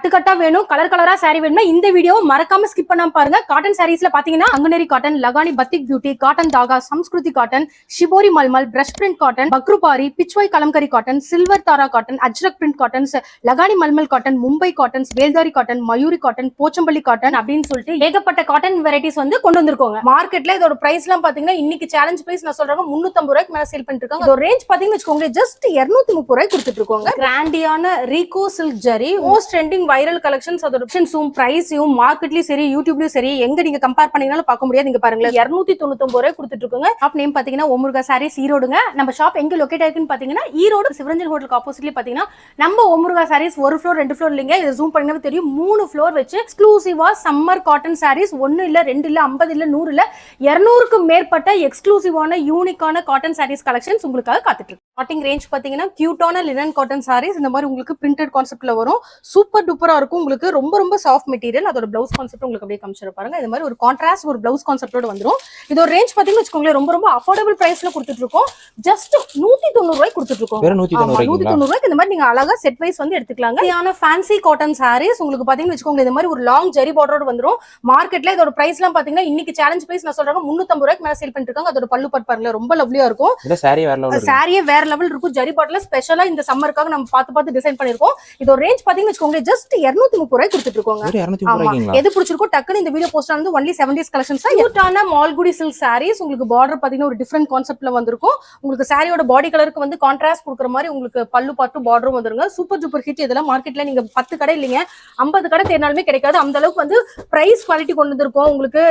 கட்டா வேணும் கலர் கலரா சாரி வேணும்னா இந்த வீடியோ மறக்காம ஸ்கிப் பண்ணாம பாருங்க. காட்டன் சாரீஸ்ல பாத்தீங்கன்னா Sanganeri cotton, Lakhani batik beauty, cotton Dhaka, Sanskriti cotton, shibori malmal, brush print cotton, பக்ருபாரி, Pichwai Kalamkari cotton, silver Tara cotton, Ajrakh print cottons, Lakhani malmal cotton, Mumbai cottons, வேல்தாரி cotton, Mayuri cotton, Pochampally cotton அப்படின்னு சொல்லிட்டு ஏகப்பட்ட காட்டன் வெரைட்டிஸ் வந்து கொண்டு வந்திருக்கோங்க. மார்க்கெட்ல இதோட பிரைஸ் எல்லாம் பாத்தீங்கன்னா இன்னைக்கு சேலஞ்ச் பிரைஸ் நான் சொல்றாங்க 350 ரூபாய்க்கு மேல சேல் பண்ணிட்டு இருக்காங்க. இதோட ரேஞ்ச் பாத்தீங்கன்னா வச்சுக்கோங்க ஜஸ்ட் 230 ரூபாய்க்கு கொடுத்துட்டு இருக்காங்க. கிராண்டியான ரீகோ silk zari most trending viral collections. அதோட ஆப்ஷன்ஸும் பிரைஸையும் மார்க்கெட்லயும் சரி யூடியூப்லயும் சரி எங்க நீங்க கம்பேர் பண்ணீங்கனாலும் பார்க்க முடியாது. நீங்க பாருங்களேன் 299 ரூபாய் கொடுத்துட்டு இருக்காங்க. ஷாப் நேம் பாத்தீங்கன்னா ஓமுருகா சாரீஸ் ஈரோடுங்க. நம்ம ஷாப் எங்க லொகேட் ஆயிருக்குன்னு பாத்தீங்கன்னா ஈரோடு சிவரஞ்சன் ஹோட்டலுக்கு ஆப்போசிட்ல பாத்தீங்கன்னா நம்ம ஓமுருகா சாரீஸ் ஒரு ஃப்ளோர் 2 ஃப்ளோர் இல்லைங்க. இது ஜூம் பண்ணீங்கன்னா தெரியும் 3 ஃப்ளோர் வச்சு எக்ஸ்க்ளூசிவா சம்மர் காட்டன் சாரீஸ் 1 இல்ல 2 இல்ல 50 இல்ல 100 இல்ல 200க்கு மேற்பட்ட எக்ஸ்க்ளூசிவான யூனிக்கான காட்டன் சாரீஸ் கலெக்ஷன்ஸ் உங்களுக்காக காத்துட்டு இருக்கு. ஸ்டார்டிங் ரேஞ்ச் பாத்தீங்கன்னா கியூட்டான லினன் காட்டன் சாரீஸ் இந்த மாதிரி உங்களுக்கு பிரிண்டட் கான்செப்ட்ல வரும். சூப்பர் டூப்பரா இருக்கும். உங்களுக்கு ரொம்ப ரொம்ப சாஃப்ட் மெட்டீரியல். அதோட பிளவுஸ் கான்செப்ட் உங்களுக்கு அப்படியே காமிச்சிரு பாருங்க. இந்த மாதிரி ஒரு கான்ட்ராஸ்ட் ஒரு பிளவுஸ் கான்செப்டோட வந்துரும். இதோட ரேஞ்ச் பாத்தீங்கன்னா வச்சுக்கோங்களேன் ரொம்ப ரொம்ப அஃபோர்டபிள் பிரைஸ்ல கொடுத்துட்டு இருக்கோம். ஜஸ்ட் 190 ரூபாய் கொடுத்துட்டு இருக்கோம். 190 ரூபாய்க்கு இந்த மாதிரி நீங்க அழகா செட் வைஸ் வந்து எடுத்துக்கலாங்க. இதுயான ஃபேன்சி காட்டன் சாரீஸ் உங்களுக்கு பாத்தீங்கன்னா வச்சுக்கோங்க இந்த மாதிரி ஒரு லாங் ஜெரி பார்டரோட வந்துரும். மார்க்கெட்ல இதோட பிரைஸ் எல்லாம் பாத்தீங்கன்னா இன்னைக்கு சேலஞ்ச் பிரைஸ் நான் சொல்றாங்க 350 ரூபாய்க்கு மேல சேல் பண்ணிட்டு இருக்காங்க. அதோட பல்லு பட் பாருங்க ரொம்ப லவ்லியா இருக்கும். இந்த சாரியே வேற லெவல் இருக்கும். ஜெரி பார்டர்ல ஸ்பெஷலா இந்த சம்மருக்காக நம்ம பார்த்து டிசைன் பண்ணிருக்கோம். இதோட ரேஞ்ச் பாத்தீங்கன்னா வச்சுக்கோங்க ஜஸ்ட் 230 ரூபாய் கொடுத்துட்டு இருக்கோங்க. எது பிடிச்சிருக்கோ டக்குன்னு இந்த வீடியோ போஸ்ட் ஆனது ஒன்லி 7 days கலெக்ஷன்ஸ் தான். கியூட்டான மால்குடி சில்க் சாரீஸ் உங்களுக்கு பார்டர் பாத்தீங்கன்னா ஒரு டிஃபரெண்ட் கான்செப்ட்ல வந்திருக்கும். உங்களுக்கு சாரியோட பாடி கலருக்கு வந்து கான்ட்ராஸ்ட் கொடுக்குற மாதிரி உங்களுக்கு பல்லு பாட்டு பார்டரும் வந்துருங்க. Super super hit. இதெல்லாம் மார்க்கெட்ல நீங்க 10 கடை இல்லைங்க 50 கடை தேடினாலுமே கிடைக்காது. அந்த அளவுக்கு வந்து பிரைஸ் குவாலிட்டி கொண்டு வந்திருக்கோம். உங்களுக்கு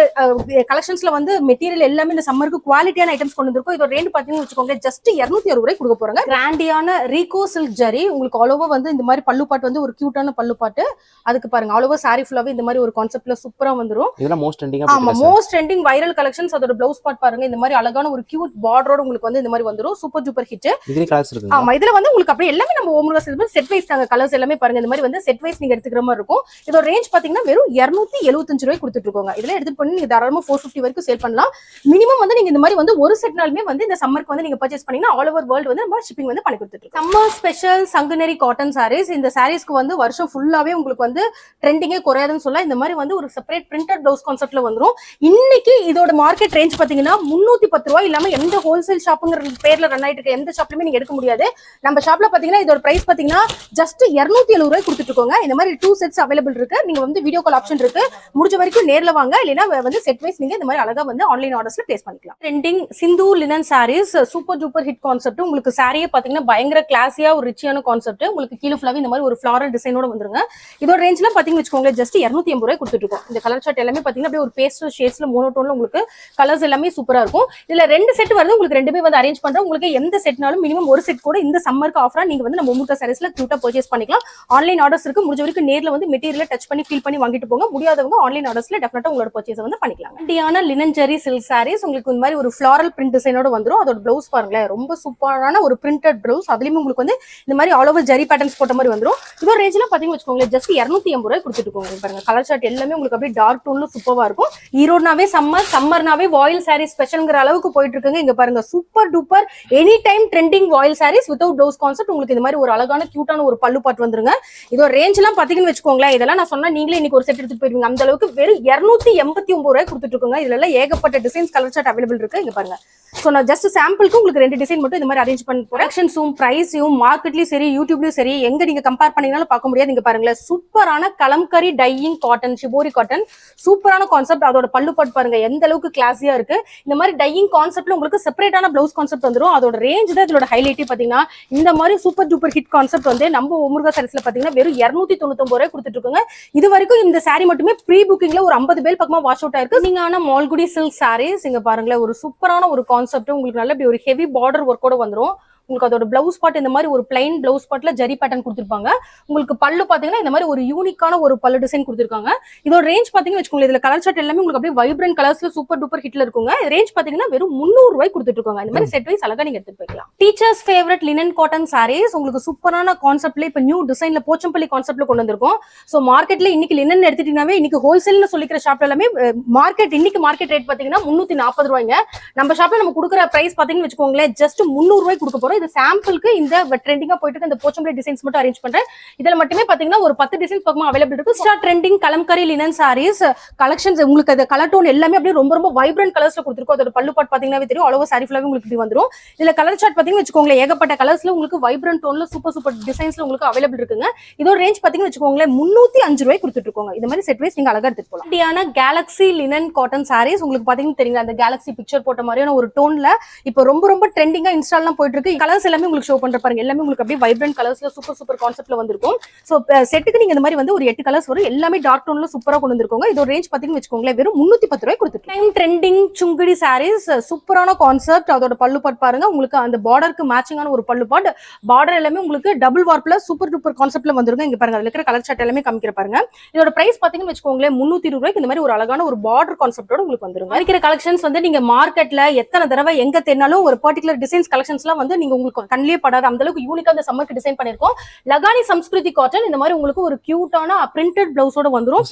கலெக்ஷன்ஸ்ல வந்து மெட்டீரியல் எல்லாமே இந்த சம்மருக்கு குவாலிட்டியான ஐட்டம்ஸ் கொண்டு வந்திருக்கோம். இதோட ரேட் பாத்தீங்கன்னா வச்சுக்கோங்க ஜஸ்ட் 260 ரூபாய் கொடுக்க போறாங்க. கிராண்டியான ரீகோ சில்க் ஜரி உங்களுக்கு ஆல் ஓவர் வந்து இந்த மாதிரி பல்லு பாட்டு வந்து ஒரு கியூட்டான பல்லு பாட்டு. அதுக்கு பாருங்க ஆல் ஓவர் சாரி ஃபுல்லாவே இந்த மாதிரி ஒரு கான்செப்ட்ல சூப்பரா வந்துரும். இதெல்லாம் மோஸ்ட் ட்ரெண்டிங்கா மோஸ்ட் ட்ரெண்டிங் வைரல் கலெக்ஷன்ஸ். அதோட பிளவுஸ் பார்ட் பாருங்க இந்த மாதிரி அழகான ஒரு கியூட் பார்டரோட உங்களுக்கு வந்து இந்த மாதிரி வந்துரும். Super super hit. இதுல கலர்ஸ் இருக்கு. ஆமா இதுல வந்து உங்களுக்கு அப்படியே எல்லாமே நம்ம ஓமுருகா செட் வைஸ் தாங்க. கலர்ஸ் எல்லாமே பாருங்க இந்த மாதிரி வந்து செட் வைஸ் நீங்க எடுத்துக்கிற மாதிரி இருக்கும். இதோட ரேஞ்ச் பாத்தீங்கன்னா வெறும் 275 ரூபாய் கொடுத்துட்டு இருக்கோங்க. இதுல எடுத்துட்டு பண்ணி நீங்க தாராளமா 450 வரைக்கும் சேல் பண்ணலாம். மினிமம் வந்து நீங்க இந்த மாதிரி வந்து ஒரு செட்னாலுமே வந்து இந்த சம்மருக்கு வந்து நீங்க பர்ச்சேஸ் பண்ணீங்கன்னா ஆல் ஓவர் வேர்ல்ட் வந்து நம்ம ஷிப்பிங் வந்து பண்ணி கொடுத்துட்டு இருக்கோம். Summer special Sanganeri cotton sarees. இந்த சாரீஸ்க்கு வந்து வருஷம் ஃபுல்லாவே உங்களுக்கு வந்து ட்ரெண்டிங்கே குறையாதுன்னு சொல்ல இந்த மாதிரி வந்து ஒரு செப்பரேட் பிரிண்டட் பிளவுஸ் கான்செப்ட்ல வந்துரும். இன்னைக்கு இதோட மார்க்கெட் ரேஞ்ச் பாத்தீங்கன்னா 310 ரூபாய் இல்லாம எந்த ஹோல்சேல் ஷாப்புங்கிற பேர்ல ரன் ஆயிட்டு இருக்க எந்த ஷாப்லயுமே நீங்க எடுக்க முடியாது. நம்ம ஷாப்ல பாத்தீங்கன்னா இதோட பிரைஸ் பாத்தீங்கன்னா ஜஸ்ட் 270 ரூபாய் கொடுத்துட்டு இருக்கோங்க. இந்த மாதிரி 2 செட்ஸ் அவைலபிள் இருக்கு. நீங்க வந்து வீடியோ கால் ஆப்ஷன் இருக்கு. முடிஞ்ச வரைக்கும் நேர்ல வாங்க. இல்லைன்னா வந்து செட் வைஸ் நீங்க இந்த மாதிரி அழகா வந்து ஆன்லைன் ஆர்டர்ஸ்ல பிளேஸ் பண்ணிக்கலாம். Trending Sindoor linen sarees super duper hit concept. உங்களுக்கு சாரியே பாத்தீங்கன்னா பயங்கர கிளாஸியா ஒரு ரிச்சியான கான்செப்ட். உங்களுக்கு கீழே ஃபுல்லாவே இந்த மாதிரி ஒரு ஃபிளாரல் டிசைனோட வந்துருங்க. இதோட ரேஞ்ச்லாம் பாத்தீங்கன்னா வச்சுக்கோங்க ஜஸ்ட் 280 ரூபாய் கொடுத்துட்டு இருக்கோம். இந்த கலர் சார்ட் எல்லாமே பாத்தீங்கன்னா அப்படியே ஒரு பேஸ்டல் ஷேட்ஸ்ல மோனோடோன்ல உங்களுக்கு கலர்ஸ் எல்லாமே சூப்பரா இருக்கும். இதுல 2 செட் வருது. உங்களுக்கு ரெண்டுமே வந்து அரேஞ்ச் பண்றோம். உங்களுக்கு எந்த செட்னாலும் மினிமம் ஒரு செட் கூட இந்த சம்மருக்கு ஆஃபரா நீங்க வந்து நம்ம ஓமுருகா சாரீஸ்ல கியூட்டா பர்ச்சேஸ் பண்ணிக்கலாம். ஆன்லைன் ஆர்டர்ஸ் இருக்கு. முடிஞ்ச வரைக்கும் நேர்ல வந்து மெட்டீரியல் டச் பண்ணி ஃபீல் பண்ணி வாங்கிட்டு போங்க. முடியாதவங்க ஆன்லைன் ஆர்டர்ஸ்ல டெஃபினட்டா உங்களோட பர்ச்சேஸ் வந்து பண்ணிக்கலாம். இண்டியான லினன் ஜெரி சில்க் சாரீஸ் உங்களுக்கு இந்த மாதிரி ஒரு ஃபிளாரல் பிரிண்ட் டிசைனோட வந்துரும். அதோட பிளவுஸ் பாருங்களேன் ரொம்ப சூப்பரான ஒரு பிரிண்டட் பிளவுஸ். அதுலயும் உங்களுக்கு வந்து இந்த மாதிரி ஆல் ஓவர் ஜெரி பேட்டர்ன்ஸ் போட்ட மாதிரி வந்துரும். இதோட ரேஞ்ச்ல பாத்தீங்கன்னா வச்சுக்கோங்களேன் ஜஸ்ட் 280 ரூபாய் கொடுத்துட்டு இருக்கோங்க. பாருங்க கலர் சார்ட் எல்லாமே உங்களுக்கு அப்படியே டார்க் டோன்ல சூப்பரா இருக்கும். ஈரோடுனாவே சம்மர்னாவே வாயில் சாரீ ஸ்பெஷல்ங்கிற அளவுக்கு போயிட்டு இருக்குங்க. இங்க பாருங்க super duper any time trending வாயில் சாரீஸ் வித்வுட் பிளவுஸ் கான்செப்ட். உங்களுக்கு இந்த மாதிரி ஒரு அழகான கியூட்டான ஒரு பல்லு பாட்டு வந்துருங்க. இதோட ரேஞ்ச் எல்லாம் பாத்தீங்கன்னு வச்சுக்கோங்களேன் இதெல்லாம் நான் சொன்னா நீங்களே இன்னைக்கு ஒரு செட் எடுத்துட்டு போயிருவீங்க. அந்த அளவுக்கு வெறும் 289 ரூபாய் கொடுத்துட்டு இருக்கோங்க. இதுல எல்லாம் ஏகப்பட்ட டிசைன்ஸ் கலர் சார்ட் அவைலபிள் இருக்கு. இங்க பாருங்க. சோ நான் ஜஸ்ட் சாம்பிளுக்கு உங்களுக்கு 2 டிசைன் மட்டும் இந்த மாதிரி அரேஞ்ச் பண்ணி ப்ரொடக்ஷன்ஸும் பிரைஸையும் மார்க்கெட்லயும் சரி யூடியூப்லயும் சரி எங்க நீங்க கம்பேர் பண்ணீங்கனாலும் பார்க்க முடியாது. நீங்க பாருங்களேன் சூப்பரான kalamkari dyeing cotton shibori cotton சூப்பரான கான்செப்ட். அதோட பல்லு பாட்டு பாருங்க எந்த அளவுக்கு கிளாஸியா இருக்கு. இந்த மாதிரி டையிங் கான்செப்ட்ல உங்களுக்கு செப்பரேட்டான பிளவுஸ் கான்செப்ட் வந்துரும். அதோட ரேஞ்ச் தான் இதோட ஹைலைட் பாத்தீங்கன்னா இந்த மாதிரி சூப்பர் டூப்பர் ஹிட் கான்செப்ட் வந்து நம்ம ஓமுருகா சாரீஸ்ல பாத்தீங்கன்னா வெறும் 299 ரூபாய் கொடுத்துட்டு இருக்கோங்க. இது வரைக்கும் இந்த சாரி மட்டுமே ப்ரீ புக்கிங்ல ஒரு 50 பேர் பக்கமா வாஷ் அவுட் ஆயிருக்கு. நீங்க ஆனா மால்குடி சில்க் சாரீஸ் இங்க பாருங்களேன் ஒரு சூப்பரான ஒரு கான்செப்ட். உங்களுக்கு நல்ல ஒரு ஹெவி பார்டர் ஒர்க்கோட வந்துரும். உங்களுக்கு அதோட பிளவுஸ் பார்ட் இந்த மாதிரி ஒரு பிளைன் பிளவுஸ் பார்ட்ல ஜரி பேட்டர்ன் கொடுத்துருப்பாங்க. உங்களுக்கு பல்லு பாத்தீங்கன்னா இந்த மாதிரி ஒரு யூனிக்கான ஒரு பல்லு டிசைன் கொடுத்துருக்காங்க. இதோட ரேஞ்ச் பாத்தீங்கன்னா வச்சுக்கோங்க இதுல கலர் சார்ட் எல்லாமே உங்களுக்கு அப்படியே வைப்ரண்ட் கலர்ஸ்ல சூப்பர் டூப்பர் ஹிட்ல இருக்குங்க. ரேஞ்ச் பாத்தீங்கன்னா வெறும் 300 ரூபாய் கொடுத்துட்டு இருக்காங்க. இந்த மாதிரி செட் வைஸ் அழகா நீங்க எடுத்துட்டு போய்க்கலாம். Teachers favourite linen cotton sarees உங்களுக்கு சூப்பரான கான்செப்ட்ல இப்ப நியூ டிசைன்ல போச்சம்பள்ளி கான்செப்ட்ல கொண்டு வந்திருக்கோம். சோ மார்க்கெட்ல இன்னைக்கு லினன் எடுத்துட்டீங்கன்னாவே இன்னைக்கு ஹோல்சேல்னு சொல்லிக்கிற ஷாப்ல எல்லாமே இன்னைக்கு மார்க்கெட் ரேட் பாத்தீங்கன்னா 340 ரூபாய்ங்க. நம்ம ஷாப்ல நம்ம கொடுக்குற பிரைஸ் பாத்தீங்கன்னு வச்சுக்கோங்களேன் ஜஸ்ட் 300 ரூபாய் கொடுக்க போறோம். இது சாம்பிளுக்கு இந்த ட்ரெண்டிங்கா போயிட்டு இருக்க இந்த போச்சம்பள்ளி டிசைன்ஸ் மட்டும் அரேஞ்ச் பண்றேன். இதுல மட்டுமே பாத்தீங்கன்னா ஒரு 10 டிசைன்ஸ் பக்கமா அவைலபிள் இருக்கு. Star trending kalamkari linen sarees collections உங்களுக்கு அந்த கலர் டோன் எல்லாமே அப்படியே ரொம்ப ரொம்ப வைப்ரண்ட் கலர்ஸ்ல கொடுத்துருக்கோம். அதோட பல்லு பாட் பாத்தீங்கன்னா தெரியும், அளவு சாரி ஃபுல்லாவே உங்களுக்கு இப்படி வந்துரும். இதுல கலர் சார்ட் பாத்தீங்கன்னா வச்சுக்கோங்களேன், ஏகப்பட்ட கலர்ஸ்ல உங்களுக்கு வைப்ரண்ட் டோன்ல சூப்பர் சூப்பர் டிசைன்ஸ்ல உங்களுக்கு அவைலபிள் இருக்குங்க. இதோட ரேஞ்ச் பாத்தீங்கன்னா வச்சுக்கோங்களேன் 305 ரூபாய் கொடுத்துட்டு இருக்கோங்க. இந்த மாதிரி செட் வைஸ் நீங்க அழகா எடுத்துட்டு போலாம். அப்படியான கேலக்ஸி லினன் காட்டன் சாரீஸ் உங்களுக்கு பாத்தீங்கன்னா தெரியுங்க, அந்த கேலக்ஸி பிக்சர் போட்ட மாதிரியான ஒரு டோன்ல இப்போ ரொம்ப ரொம்ப ட்ரெண்டிங்கா இன்ஸ்டால்லாம் போயிட்டு இருக்கு. கலர்ஸ் எல்லாமே உங்களுக்கு ஷோ பண்ற பாருங்க, எல்லாமே உங்களுக்கு அப்படியே வைப்ரண்ட் கலர்ஸ்ல சூப்பர் சூப்பர் கான்செப்ட்ல வந்திருக்கும். சோ செட்டுக்கு நீங்க இந்த மாதிரி வந்து ஒரு 8 கலர்ஸ் வரும், எல்லாமே டார்க் டோன்ல சூப்பரா கொண்டு வந்திருக்கோங்க. இதோட ரேஞ்ச் பாத்தீங்கன்னா வச்சுக்கோங்களேன் வெறும் 310 ரூபாய் கொடுத்துட்டு. டைம் ட்ரெண்டிங் சுங்குடி சாரீஸ் சூப்பரான கான்செப்ட். அதோட பல்லு பாட் பாருங்க, உங்களுக்கு அந்த பார்டருக்கு மேட்சிங்கான ஒரு பல்லு பாட், பார்டர் எல்லாமே உங்களுக்கு டபுள் வார்ப்ல சூப்பர் டூப்பர் கான்செப்ட்ல வந்துருங்க. இங்க பாருங்க, அதுல இருக்கிற கலர் சார்ட் எல்லாமே காமிக்கிற பாருங்க. இதோட பிரைஸ் பாத்தீங்கன்னா வச்சுக்கோங்களேன் 320 ரூபாய்க்கு இந்த மாதிரி ஒரு அழகான ஒரு பார்டர் கான்செப்டோட உங்களுக்கு வந்துருங்க. இருக்கிற கலெக்ஷன்ஸ் வந்து நீங்க மார்க்கெட்ல எத்தனை தடவை எங்க தேடினாலும் ஒரு பர்டிகுலர் டிசைன்ஸ் கலெக்ஷன்ஸ்லாம் வந்து நீங்க உங்களுக்கு கண்ணிலே படாத அந்த அளவுக்கு யூனிக்கா இந்த சம்மருக்கு டிசைன் பண்ணிருக்கோம். லகானி சம்ஸ்கிருதி காட்டன் இந்த மாதிரி உங்களுக்கு ஒரு கியூட்டான பிரிண்டட் பிளவுஸோட வந்துரும்.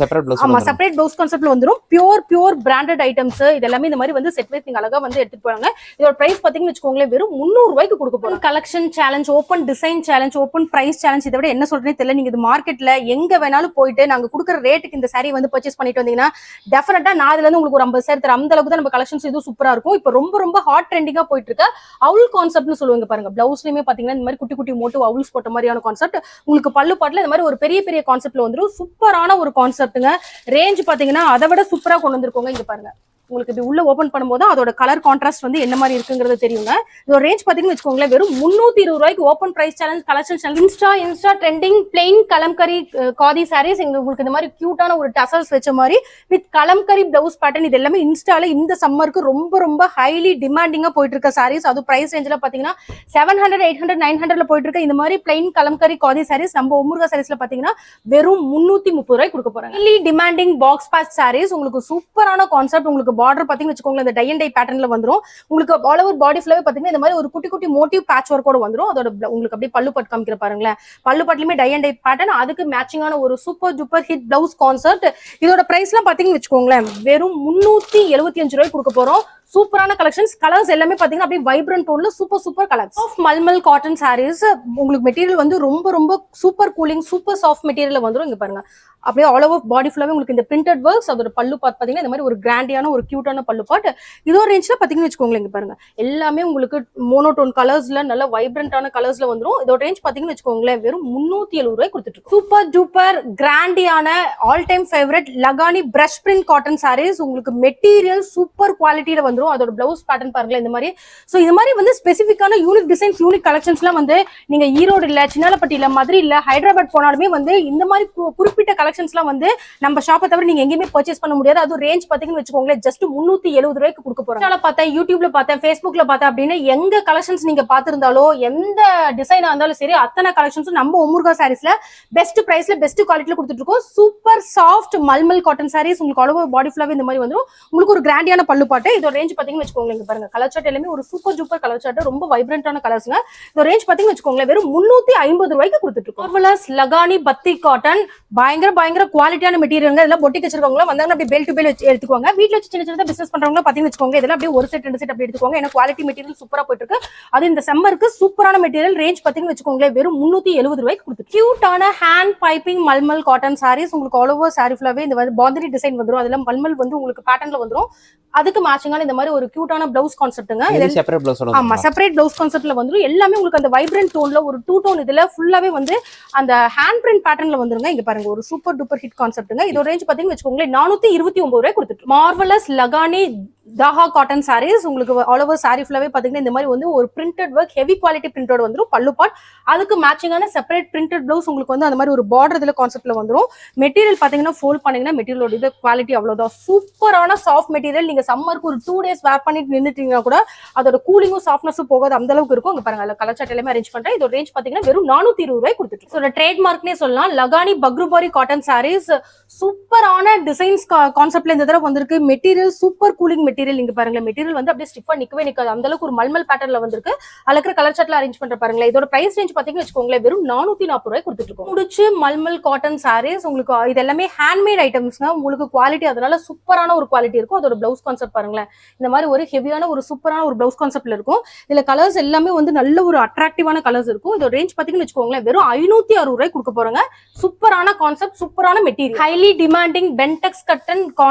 ஆமா, செப்பரேட் பிளவுஸ் கான்செப்ட்ல வந்துரும். பியூர் பிராண்டட் ஐட்டம்ஸ் இது எல்லாமே இந்த மாதிரி வந்து செட் வைஸ் நீங்க அழகா வந்து எடுத்துட்டு போறாங்க. இதோட பிரைஸ் பாத்தீங்கன்னா வச்சுக்கோங்களேன் வெறும் 300 ரூபாய்க்கு கொடுக்க போறோம். Collection challenge, open design challenge, open price challenge, இதை விட என்ன சொல்றேன்னு தெரியல. நீங்க இது மார்க்கெட்ல எங்க வேணாலும் போயிட்டு நாங்க கொடுக்குற ரேட்டுக்கு இந்த சாரி வந்து பர்ச்சேஸ் பண்ணிட்டு வந்தீங்கன்னா டெஃபினட்டா நான் இதுல இருந்து உங்களுக்கு ஒரு 50 சேர் தர அந்த அளவுக்கு தான் நம்ம கலெக்ஷன்ஸ் இதுவும் சூப்பரா இருக்கும். இப்போ ரொம்ப ரொம்ப ஹாட் ட்ரெண்டிங்கா போயிட்டு இருக்க அவுல் கான்செப்ட்னு சொல்லுவாங்க பாருங்க. பிளவுஸ்லயுமே பாத்தீங்கன்னா இந்த மாதிரி குட்டி குட்டி மோட்டிவ் அவுல்ஸ் போட்ட மாதிரியான கான்செப்ட் உங்களுக்கு பல்லு பாட்டுல இந்த மாதிரி ஒரு பெரிய பெரிய கான்செப்ட்ல வந்துரும். சூப்பரான ஒரு கான்செப்ட்டுங்க. ரேஞ்ச் பாத்தீங்கன்னா அதை விட சூப்பரா கொண்டு வந்திருக்கோங்க. இங்க பாருங்க, உங்களுக்கு இப்படி உள்ள ஓபன் பண்ணும்போது அதோட கலர் கான்ட்ராஸ்ட் வந்து என்ன மாதிரி இருக்குங்கிறது தெரியுங்க. இதோட ரேஞ்ச் பாத்தீங்கன்னா வச்சுக்கோங்களேன் வெறும் 320 ரூபாய்க்கு open price challenge collection challenge. Insta trending plain kalamkari khadi sarees உங்களுக்கு இந்த மாதிரி கியூட்டான ஒரு டசல்ஸ் வச்ச மாதிரி வித் கலம்கரி பிளவுஸ் பேட்டர்ன், இது எல்லாமே இன்ஸ்டால இந்த சம்மருக்கு ரொம்ப ரொம்ப ஹைலி டிமாண்டிங்கா போயிட்டு இருக்க சாரீஸ். அது பிரைஸ் ரேஞ்சில் பாத்தீங்கன்னா 700, 800, 900ல போயிட்டு இருக்க இந்த மாதிரி பிளெயின் கலம்கரி காதி சாரீஸ் நம்ம ஒமுருகா சாரீஸ்ல பாத்தீங்கன்னா வெறும் 330 ரூபாய் கொடுக்க போறாங்க. Highly demanding box patch sarees உங்களுக்கு சூப்பரான கான்செப்ட். உங்களுக்கு பார்டர் பாத்தீங்கன்னா வச்சுக்கோங்களேன் இந்த டை அண்ட் டை பேட்டர்ன்ல வந்துரும். உங்களுக்கு ஆல் ஓவர் பாடி ஃபுல்லாவே பாத்தீங்கன்னா இந்த மாதிரி ஒரு குட்டி குட்டி மோட்டிவ் பேட்ச் ஒர்க்கோட வந்துரும். அதோட உங்களுக்கு அப்படியே பல்லு பாட் காமிக்கிற பாருங்களேன், பல்லு பாட்லயுமே டை அண்ட் டை பேட்டர்ன், அதுக்கு மேட்சிங்கான ஒரு super duper hit blouse concept. இதோட பிரைஸ் எல்லாம் பாத்தீங்கன்னு வச்சுக்கோங்களேன் வெறும் 375 ரூபாய் கொடுக்க போறோம். சூப்பரான கலெக்ஷன்ஸ். கலர்ஸ் எல்லாமே பாத்தீங்கன்னா அப்படியே வைப்ரண்ட் டோன்ல super colours of malmal cotton sarees. உங்களுக்கு மெட்டீரியல் வந்து ரொம்ப ரொம்ப super cooling super soft material வந்துரும். இங்க பாருங்க, அப்படியே ஆல் ஓவர் பாடி ஃபுல்லாவே உங்களுக்கு இந்த பிரிண்டட் ஒர்க்ஸ். அதோட பல்லு பாட் பாத்தீங்கன்னா இந்த மாதிரி ஒரு கிராண்டியான ஒரு கியூட்டான பல்லு பாட். இதோ ரேஞ்ச்ல பாத்தீங்கன்னா வச்சுக்கோங்களேன் இங்க பாருங்க, எல்லாமே உங்களுக்கு மோனோடோன் கலர்ஸ்ல நல்ல வைப்ரண்டான கலர்ஸ்ல வந்துரும். இதோட ரேஞ்ச் பாத்தீங்கன்னா வச்சுக்கோங்களேன் வெறும் 370 ரூபாய் கொடுத்துட்டு இருக்கோம். சூப்பர் டூப்பர் கிராண்டியான all time favourite Lakhani brush print cotton sarees. உங்களுக்கு மெட்டீரியல் சூப்பர் குவாலிட்டியில வந்துரும். அதோட பிளவுஸ் பேட்டர்ன் பாருங்களேன் இந்த மாதிரி. சோ இது மாதிரி வந்து ஸ்பெசிபிக்கான யூனிக் டிசைன்ஸ் யூனிக் கலெக்ஷன்ஸ் எல்லாம் வந்து நீங்க ஈரோடு இல்ல, சின்னாலப்பட்டி இல்ல, மதுரை இல்ல, ஹைதராபாத் போனாலுமே வந்து இந்த மாதிரி குறிப்பிட்ட கலெக்ஷன்ஸ்லாம் வந்து நம்ம ஷாப்பை தவிர நீங்க எங்கேயுமே பர்ச்சேஸ் பண்ண முடியாது. அது ரேஞ்ச் பாத்தீங்கன்னு வச்சுக்கோங்களேன் ஜஸ்ட் 370 ரூபாய்க்கு கொடுக்க போறோம். பார்த்தேன், யூடியூப்ல பார்த்தேன், ஃபேஸ்புக்ல பார்த்தேன் அப்படின்னு எங்க கலெக்ஷன்ஸ் நீங்க பாத்திருந்தாலும் எந்த டிசைனா இருந்தாலும் சரி அத்தனை கலெக்ஷன்ஸும் நம்ம ஒமுருகா சாரீஸ்ல பெஸ்ட் பிரைஸ்ல பெஸ்ட் குவாலிட்டில கொடுத்துட்டு இருக்கோம். Super soft malmal cotton sarees உங்களுக்கு ஆல் ஓவர் பாடி ஃபுல்லாவே இந்த மாதிரி வந்துரும். உங்களுக்கு ஒரு கிராண்டியான பல்லு பாட்டு. இதோட ரேஞ்ச் பாத்தீங்கன்னு வச்சுக்கோங்களேன் இங்க பாருங்க, கலர் சார்ட் எல்லாமே ஒரு சூப்பர் டூப்பர் கலர் சார்ட், ரொம்ப வைப்ரண்டான கலர்ஸ்ங்க. இதோட ரேஞ்ச் பாத்தீங்கன்னு வச்சுக்கோங்களேன் வெறும் 350 ரூபாய்க்கு கொடுத்துட்டு இருக்கோம். மார்வெலஸ் லகானி பத்தி காட்டன் பயங்கர குவாலிட்டியான மெட்டீரியல். இதெல்லாம் பொட்டிக் வச்சிருக்கவங்க வந்தாங்க அப்படியே பெல் டு பெல் எடுத்துக்கோங்க. வீட்டுல வச்சு சின்ன பிசினஸ் பண்றவங்க பாத்தீங்கன்னு வச்சுக்கோங்க இதெல்லாம் அப்படியே ஒரு செட் 2 செட் அப்படி எடுத்துக்கோங்க. ஏன்னா குவாலிட்டி மெட்டீரியல் சூப்பரா போயிட்டு இருக்கு. அது இந்த சம்மருக்கு சூப்பரான மெட்டீரியல். ரேஞ்ச் பாத்தீங்கன்னு வச்சுக்கோங்களேன் வெறும் 370 ரூபாய்க்கு கொடுத்து. கியூட்டான hand piping malmal cotton sarees உங்களுக்கு ஆல் ஓவர் சாரி ஃபுல்லாவே இந்த மாதிரி பாந்தினி டிசைன் வந்துரும். அதெல்லாம் மல்மல் வந்து உங்களுக்கு பேட்டர்ன்ல வந்துரும். அதுக்கு மேட்சிங்கான இந்த மாதிரி ஒரு கியூட்டான பிளவுஸ் கான்செப்ட்ங்க. ஆமா, செப்பரேட் பிளவுஸ் கான்செப்ட்ல வந்துரும். எல்லாமே உங்களுக்கு அந்த வைப்ரண்ட் டோன்ல ஒரு 2 டோன் இதுல ஃபுல்லாவே வந்து அந்த ஹேண்ட் பிரிண்ட் பேட்டர்ன்ல வந்துருங்க. இங்க பாருங்க, ஒரு சூப்பர் டூப்பர் ஹிட் கான்செப்ட்ங்க. இதோட ரேஞ்ச் பாத்தீங்கன்னு வச்சுக்கோங்களேன் 429 ரூபாய் கொடுத்துட்டு. மார்வெலஸ் லகானி தாஹா காட்டன் சாரீஸ் உங்களுக்கு ஆல் ஓவர் சாரி ஃபுல்லாவே பாத்தீங்கன்னா இந்த மாதிரி வந்து ஒரு printed work heavy quality printed வந்துரும். பல்லு பாட் அதுக்கு மேட்சிங்கான செப்பரேட் பிரிண்டட் பிளவுஸ் உங்களுக்கு வந்து அந்த மாதிரி ஒரு பார்டர் இதுல கான்செப்ட்ல வந்துரும். மெட்டீரியல் பாத்தீங்கன்னா ஃபோல்ட் பண்ணீங்கன்னா மெட்டீரியலோட இது குவாலிட்டி அவ்வளவுதான். சூப்பரான சாஃப்ட் மெட்டீரியல். நீங்க சம்மருக்கு ஒரு 2 டேஸ் வேர் பண்ணிட்டு நின்னுட்டீங்கன்னா கூட அதோட கூலிங்கும் சாஃப்ட்னஸும் போகாது, அந்த அளவுக்கு இருக்கும். இங்க பாருங்க, அதுல கலர் சார்ட் எல்லாமே அரேஞ்ச் பண்றேன். இதோட ரேஞ்ச் பாத்தீங்கன்னா வெறும் 420 ரூபாய் கொடுத்துட்டு. ஸோ ட்ரேட் மார்க்னே சொல்லலாம். லகானி பக்ருபாரி காட்டன் சாரீஸ் சூப்பரான டிசைன்ஸ் கான்செப்ட்ல இந்த தடவை வந்திருக்கு. Material super cooling material. Material இங்க பாருங்க, மெட்டீரியல் வந்து அப்படியே ஸ்டிஃபா நிக்கவே நிக்காது, அந்த அளவுக்கு ஒரு மல்மல் பேட்டர்ன்ல வந்திருக்கு. அழகிற கலர் சார்ட்ல அரேஞ்ச் பண்ற பாருங்களேன். இதோட பிரைஸ் ரேஞ்ச் பாத்தீங்கன்னு வச்சுக்கோங்களேன், வெறும் 440 ரூபாய் கொடுத்துட்டு இருக்கோம். முடிச்சு மல்மல் காட்டன் சாரீஸ் உங்களுக்கு இது எல்லாமே ஹேண்ட்மேட் ஐட்டம்ஸ்ங்க. உங்களுக்கு குவாலிட்டி அதனால சூப்பரான ஒரு குவாலிட்டி இருக்கும். அதோட பிளவுஸ் கான்செப்ட் பாருங்களேன், இந்த மாதிரி ஒரு ஹெவியான ஒரு சூப்பரான ஒரு பிளவுஸ் கான்செப்ட்ல இருக்கும். இதுல கலர்ஸ் எல்லாமே வந்து நல்ல ஒரு அட்ராக்டிவான கலர்ஸ் இருக்கும். இதோட ரேஞ்ச் பாத்தீங்கன்னு வச்சுக்கோங்களேன், வெறும் 560 ரூபாய் கொடுக்க போறாங்க. சூப்பரான கான்செப்ட், சூப்பரான மெட்டீரியல், ஹைலி டிமாண்டிங் பென்டெக்ஸ் கட்டன்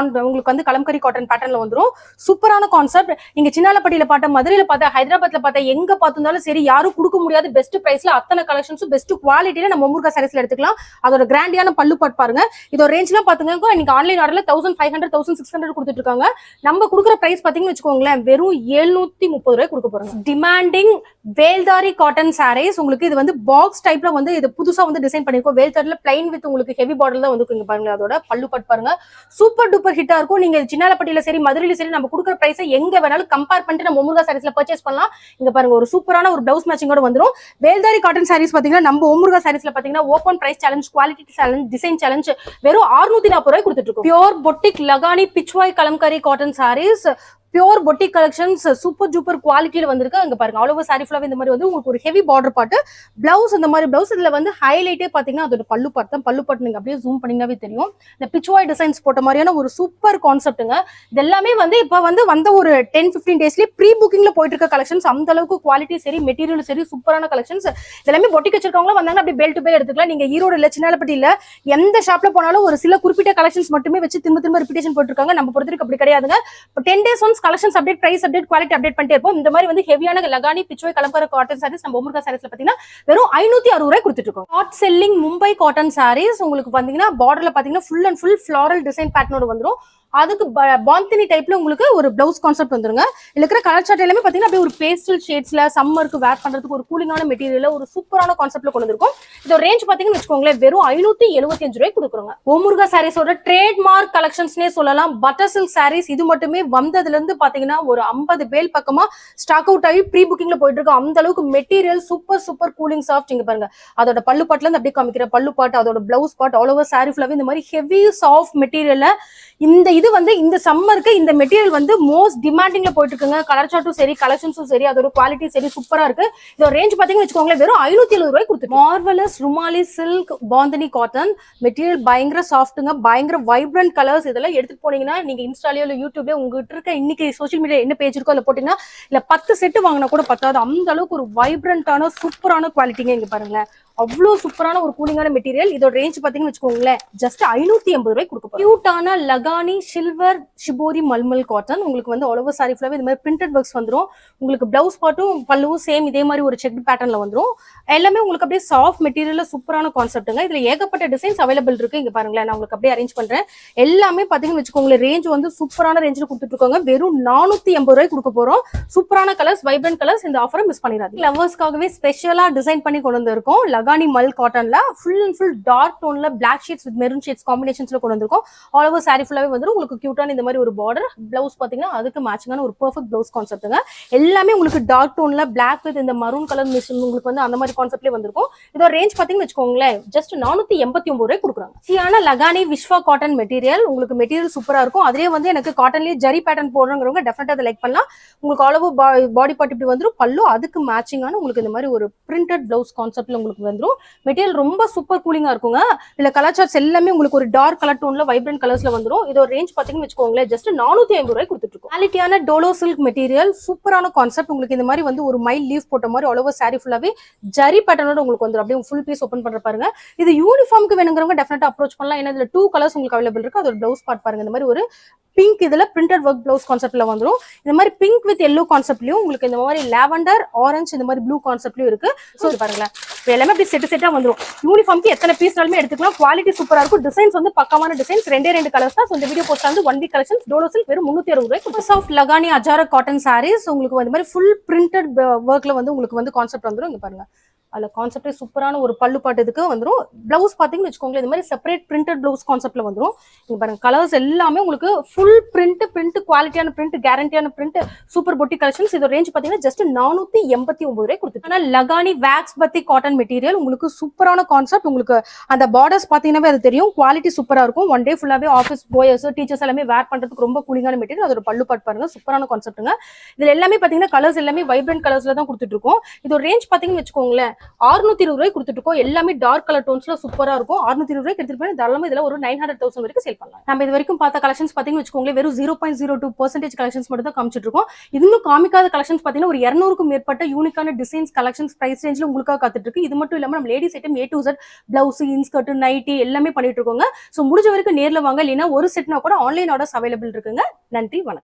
உங்களுக்கு வந்து கலம்கரி காட்டன் பேட்டர்ன்ல வந்துரும். சூப்பரான கான்செப்ட். நீங்க சின்னாலப்பட்டியில பார்த்த, மதுரையில பார்த்த, ஹைதராபாத்ல பார்த்த, எங்க பார்த்திருந்தாலும் சரி யாரும் கொடுக்க முடியாது பெஸ்ட் பிரைஸ்ல அத்தனை கலெக்ஷன்ஸும் பெஸ்ட் குவாலிட்டியில நம்ம முருகா சாரீஸ்ல எடுத்துக்கலாம். அதோட கிராண்டியான பல்லு பாட் பாருங்க. இதோட ரேஞ்ச்லாம் பாத்துங்க, நீங்க ஆன்லைன் ஆர்டர்ல 1500 1600 கொடுத்துட்டு இருக்காங்க. நம்ம கொடுக்குற பிரைஸ் பாத்தீங்கன்னு வச்சுக்கோங்களேன், வெறும் 730 ரூபாய் கொடுக்க போறாங்க. டிமாண்டிங் வேல்தாரி காட்டன் சாரீஸ் உங்களுக்கு இது வந்து பாக்ஸ் டைப்ல வந்து இது புதுசா வந்து டிசைன் பண்ணிருக்கோம். வேல்தாரில பிளைன் வித் உங்களுக்கு ஹெவி பார்டர் தான் வந்து இங்க பாருங்க. அதோட பல்லு பாட் பாருங்க, சூப்பர் டூப்பர் ஹிட்டா இருக்கும். நீங்க சின்னாலப்பட்டியில சரி மதுரையில சரி நம்ம கொடுக்குற பிரைஸ் எங்க வேணாலும் கம்பேர் பண்ணிட்டு நம்ம முருகா சாரீஸ்ல பர்ச்சேஸ் பண்ணலாம். இங்க பாருங்க ஒரு சூப்பரான ஒரு பிளவுஸ் மேட்சிங்கோட வந்துரும். வேல்தாரி காட்டன் சாரீஸ் பாத்தீங்கன்னா நம்ம முருகா சாரீஸ்ல பாத்தீங்கன்னா open price challenge, quality challenge, design challenge வெறும் 640 ரூபாய் கொடுத்துட்டு இருக்கோம். Pure boutique Lakhani Pichwai Kalamkari cotton sarees, pure boutique collections, super super குவாலிட்டியில வந்திருக்கு. அங்க பாருங்க ஆல் ஓவர் சாரி ஃபுல்லாவே இந்த மாதிரி வந்து உங்களுக்கு ஒரு ஹெவி பார்டர் பாட்டு பிளவுஸ், இந்த மாதிரி பிளவுஸ். இதுல வந்து ஹைலைட்டே பாத்தீங்கன்னா அதோட பல்லு பாட் தான். பல்லு பாட்டு நீங்க அப்படியே ஜூம் பண்ணீங்கன்னாவே தெரியும். இந்த பிச்வாய் டிசைன்ஸ் போட்ட மாதிரியான ஒரு சூப்பர் கான்செப்ட்டுங்க. இது எல்லாமே வந்து இப்ப வந்து வந்த ஒரு 10-15 டேஸ்லயே ப்ரீ புக்கிங்ல போயிட்டு இருக்க கலெக்ஷன்ஸ். அந்த அளவுக்கு குவாலிட்டி சரி, மெட்டீரியல் சரி, சூப்பரான கலெக்ஷன்ஸ். எல்லாமே பொட்டிக் வச்சிருக்கவங்க வந்தாங்க அப்படியே பெல் டு பெல் எடுத்துக்கலாம். நீங்க ஈரோடு இல்ல சின்னாலப்பட்டி இல்ல எந்த ஷாப்ல போனாலும் ஒரு சில குறிப்பிட்ட கலெக்ஷன்ஸ் மட்டுமே வச்சு திரும்ப திரும்ப ரிப்பீட்டேஷன் போட்டுருக்காங்க. நம்ம பொறுத்தவரைக்கும் அப்படி கிடையாதுங்க. 10 days once collections update, price update, quality update பண்ணிட்டே இருப்போம். இந்த மாதிரி வந்து ஹெவியான லகானி பிச்வாய் கலம்கரி காட்டன் சாரீஸ் நம்ம முருகா சாரீஸ்ல பாத்தீங்கன்னா வெறும் 560 ரூபாய் கொடுத்துட்டு இருக்கோம். Hot selling Mumbai cotton sarees உங்களுக்கு பாத்தீங்கன்னா பார்டர்ல பாத்தீங்கன்னா full and full floral design பேட்டர்னோட வந்துரும். அதுக்கு பாந்தினி டைப்ல உங்களுக்கு ஒரு பிளவுஸ் கான்செப்ட் வந்துருங்க. இதுல இருக்கிற கலர் சார்ட் எல்லாமே பாத்தீங்கன்னா அப்படியே ஒரு பேஸ்டல் ஷேட்ஸ்ல சம்மருக்கு வேர் பண்றதுக்கு ஒரு கூலிங்கான மெட்டீரியல், ஒரு சூப்பரான கான்செப்ட்ல கொண்டு வந்திருக்கும். இதோட ரேஞ்ச் பாத்தீங்கன்னு வச்சுக்கோங்களேன், வெறும் 575 ரூபாய் கொடுக்குறோங்க. ஓமுருகா சாரீஸோட ட்ரேட்மார்க் கலெக்ஷன்ஸ்னே சொல்லலாம். பட்டர் சில்க் சாரீஸ் இது மட்டுமே வந்ததுல இருந்து பாத்தீங்கன்னா ஒரு 50 பேல் பக்கமா ஸ்டாக் அவுட் ஆகி ப்ரீ புக்கிங்ல போயிட்டு இருக்கு. அந்த அளவுக்கு material super super cooling soft. இங்க பாருங்க அதோட பல்லு பாட்டுல இருந்து அப்படியே காமிக்கிற பல்லு பாட்டு, அதோட பிளவுஸ் பாட், ஆல் ஓவர் சாரி ஃபுல்லாவே இந்த மாதிரி ஹெவி சாஃப்ட் மெட்டீரியல்ல இந்த இது வந்து இந்த சம்மருக்கு இந்த மெட்டீரியல் வந்து மோஸ்ட் டிமாண்டிங்ல போயிட்டு இருக்குங்க. கலர் சார்ட்டும் சரி, கலெக்ஷன்ஸும் சரி, அதோட குவாலிட்டி சரி சூப்பரா இருக்கு. இதோட ரேஞ்ச் பாத்தீங்கன்னு வச்சுக்கோங்களேன், வெறும் 570 ரூபாய் கொடுத்து. Marvellous rumali silk bandhani cotton material பயங்கர சாஃப்ட்டுங்க, பயங்கர வைப்ரண்ட் கலர்ஸ். இதெல்லாம் எடுத்துட்டு போனீங்கன்னா நீங்க இன்ஸ்டாலயோ இல்ல யூடியூப்லயோ உங்ககிட்ட இருக்க இன்னைக்கு சோசியல் மீடியா என்ன பேஜ் இருக்கோ அதுல போட்டீங்கன்னா இல்ல 10 செட்டு வாங்கினா கூட பத்தாது. அந்த அளவுக்கு ஒரு வைப்ரண்டான சூப்பரான குவாலிட்டிங்க. இங்க பாருங்களேன் அவ்வளோ சூப்பரான ஒரு கூலிங்கான மெட்டீரியல். இதோட ரேஞ்ச் பாத்தீங்கன்னு வச்சுக்கோங்களேன், ஜஸ்ட் 580 ரூபாய் கொடுக்கும். கியூட்டான Lakhani silver shibori malmal cotton உங்களுக்கு வந்து ஆல் ஓவர் சாரி ஃபுல்லாவே இந்த மாதிரி பிரிண்டட் ஒர்க்ஸ் வந்துரும். உங்களுக்கு பிளவுஸ் பாட்டும் பல்லுவும் சேம் இதே மாதிரி ஒரு செக் பேட்டர்ன்ல வந்துரும். எல்லாமே உங்களுக்கு அப்படியே சாஃப்ட் மெட்டீரியல்ல சூப்பரான கான்செப்ட்டுங்க. இதுல ஏகப்பட்ட டிசைன்ஸ் அவைலபிள் இருக்கு. இங்க பாருங்களேன் நான் உங்களுக்கு அப்படியே அரேஞ்ச் பண்றேன். எல்லாமே பாத்தீங்கன்னு வச்சுக்கோங்களேன் ரேஞ்ச் வந்து சூப்பரான ரேஞ்சில் கொடுத்துட்டு இருக்காங்க. வெறும் 480 ரூபாய் கொடுக்க போறோம். சூப்பரான கலர்ஸ், வைப்ரண்ட் கலர்ஸ். இந்த ஆஃபரை மிஸ் பண்ணிடாதீங்க. லவர்ஸ்க்காகவே ஸ்பெஷலா டிசைன் பண்ணி கொண்டு வந்திருக்கோம். லகானி மல் காட்டன்ல ஃபுல் அண்ட் ஃபுல் டார்க் டோன்ல black shades with maroon shades காம்பினேஷன்ஸ்ல கொண்டு வந்திருக்கோம். ஆல் ஓவர் சாரி ஃபுல்லாவே வந்துரும். உங்களுக்கு கியூட்டான இந்த மாதிரி ஒரு பார்டர், பிளவுஸ் பாத்தீங்கன்னா அதுக்கு மேட்சிங்கான ஒரு பெர்ஃபெக்ட் பிளவுஸ் கான்செப்ட்டுங்க. எல்லாமே உங்களுக்கு டார்க் டோன்ல பிளாக் வித் இந்த மரூன் கலர் மிஷின் உங்களுக்கு வந்து அந்த மாதிரி கான்செப்ட்லயே வந்திருக்கும். இதோட ரேஞ்ச் பாத்தீங்கன்னு வச்சுக்கோங்களேன், ஜஸ்ட் 489 ரூபாய் கொடுக்குறாங்க. சியான லகானி விஸ்வா காட்டன் மெட்டீரியல் உங்களுக்கு மெட்டீரியல் சூப்பரா இருக்கும். அதே வந்து எனக்கு காட்டன்லயே ஜரி பேட்டர்ன் போடுறவங்க டெஃபினட்டா அதை லைக் பண்ணலாம். உங்களுக்கு ஆல் ஓவர் பாடி பார்ட் இப்படி வந்துரும். பல்லு அதுக்கு மேட்சிங்கான உங்களுக்கு இந்த மாதிரி ஒரு பிரிண்டட் பிளவுஸ் கான்செப்ட்ல உங்களுக்கு வந்துரும். மெட்டீரியல் ரொம்ப சூப்பர் கூலிங்கா இருக்குங்க. இதுல கலர் சார்ட்ஸ் எல்லாமே உங்களுக்கு ஒரு டார்க் கலர் டோன்ல வைப்ரண்ட் கலர்ஸ்ல வந்துரும். இதோட ரேஞ்ச் பாத்தீங்கன்னு வச்சுக்கோங்களேன், ஜஸ்ட் 450 ரூபாய் கொடுத்துட்டு இருக்கோம். குவாலிட்டியான டோலோ சில்க் மெட்டீரியல் சூப்பரான கான்செப்ட். உங்களுக்கு இந்த மாதிரி வந்து ஒரு மைல் லீஃப் போட்ட மாதிரி ஆல் ஓவர் சாரி ஃபுல்லாவே ஜரி பேட்டர்னோட உங்களுக்கு வந்துரும். அப்படியே ஃபுல் பீஸ் ஓபன் பண்ற பாருங்க. இது யூனிஃபார்முக்கு வேணுங்கிறவங்க டெஃபினட்டா அப்ரோச் பண்ணலாம். ஏன்னா இதுல 2 கலர்ஸ் உங்களுக்கு அவைலபிள் இருக்கு. அதோட பிளவுஸ் பார்ட் பாருங்க இந்த மாதிரி ஒரு பிங்க், இதுல பிரிண்டட் ஒர்க் பிளவுஸ் கான்செப்ட்ல வந்துரும். இந்த மாதிரி பிங்க் வித் எல்லோ கான்செப்ட்லயும் உங்களுக்கு இந்த மாதிரி லாவெண்டர், ஆரஞ்சு, இந்த மாதிரி ப்ளூ கான்செப்ட்லயும் இருக்கு. சோ இது பாருங்களேன் எல்லாமே அப்படி செட்டா வந்துரும். யூனிஃபார்ம்க்கு எத்தனை பீஸ்னாலுமே எடுத்துக்கலாம். குவாலிட்டி சூப்பரா இருக்கும். டிசைன்ஸ் வந்து பக்கமான டிசைன்ஸ், 2 கலர்ஸ் தான். இந்த வீடியோ போஸ்ட் வந்து 1 வீக் கலெக்ஷன்ஸ். டோலோ சில்க் வெறும் 360 ரூபாய். சாஃப்ட் லகானி அஜாரா காட்டன் சாரீஸ் உங்களுக்கு இந்த மாதிரி ஃபுல் பிரிண்டட் ஒர்க்ல வந்து உங்களுக்கு வந்து கான்செப்ட் வந்துரும். இங்க பாருங்க அதுல கான்செப்டே சூப்பரான ஒரு பல்லு பாட்டதுக்கு வந்துரும். பிளவுஸ் பாத்தீங்கன்னு வச்சுக்கோங்களேன், இந்த மாதிரி செப்பரேட் பிரிண்டட் பிளவுஸ் கான்செப்ட்ல வந்துரும். நீங்க பாருங்க கலர்ஸ் எல்லாமே உங்களுக்கு ஃபுல் பிரிண்ட் குவாலிட்டியான பிரிண்ட், கேரண்டியான பிரிண்ட், சூப்பர் பொட்டி கலெக்ஷன்ஸ். இதோட ரேஞ்ச் பாத்தீங்கன்னா ஜஸ்ட் 489 ரூபாய் கொடுத்துட்டு. லகானி வேக்ஸ் பத்தி காட்டன் மெட்டீரியல் உங்களுக்கு சூப்பரான கான்செப்ட். உங்களுக்கு அந்த பார்டர்ஸ் பாத்தீங்கன்னா அது தெரியும், குவாலிட்டி சூப்பரா இருக்கும். ஒன் டே ஃபுல்லாவே ஆஃபீஸ் போயர்ஸ் டீச்சர்ஸ் எல்லாமே வேர் பண்றதுக்கு ரொம்ப கூலிங்கான மெட்டீரியல். அதோட பல்லு பாட் பாருங்க, சூப்பரான கான்செப்ட்டுங்க. இதுல எல்லாமே பாத்தீங்கன்னா கலர்ஸ் எல்லாமே வைப்ரண்ட் கலர்ஸ்ல தான் கொடுத்துட்டு இருக்கோம். இதோட ரேஞ்ச் பாத்தீங்கன்னு வச்சுக்கோங்களேன் 620 ரூபாய் கொடுத்துட்டு இருக்கோம். எல்லாமே டார்க் கலர் டோன்ஸ்ல சூப்பரா இருக்கும். 620 ரூபாய்க்கு எடுத்துட்டு போய் தாராளமா இதுல ஒரு 900,000 வரைக்கும் சேல் பண்ணலாம். நம்ம இது வரைக்கும் பார்த்த கலெக்ஷன்ஸ் பாத்தீங்கன்னு வச்சுக்கோங்களேன் வெறும் 0.02% கலெக்ஷன்ஸ் மட்டும் தான் காமிச்சிட்டு இருக்கோம். இன்னும் காமிக்காத கலெக்ஷன்ஸ் பாத்தீங்கன்னா ஒரு 200க்கும் மேற்பட்ட யூனிக்கான டிசைன்ஸ் கலெக்ஷன்ஸ் பிரைஸ் ரேஞ்ச்ல உங்களுக்காக காத்துட்டு இருக்கு. இது மட்டும் இல்லாம நம்ம ladies item A to Z blouse, inskirt, nighty எல்லாமே பண்ணிட்டு இருக்கோங்க. சோ முடிஞ்ச வரைக்கும் நேர்ல வாங்க, இல்லைன்னா ஒரு செட்னா கூட ஆன்லைன் ஆர்டர்ஸ் அவைலபிள் இருக்குங்க. நன்றி, வணக்கம்.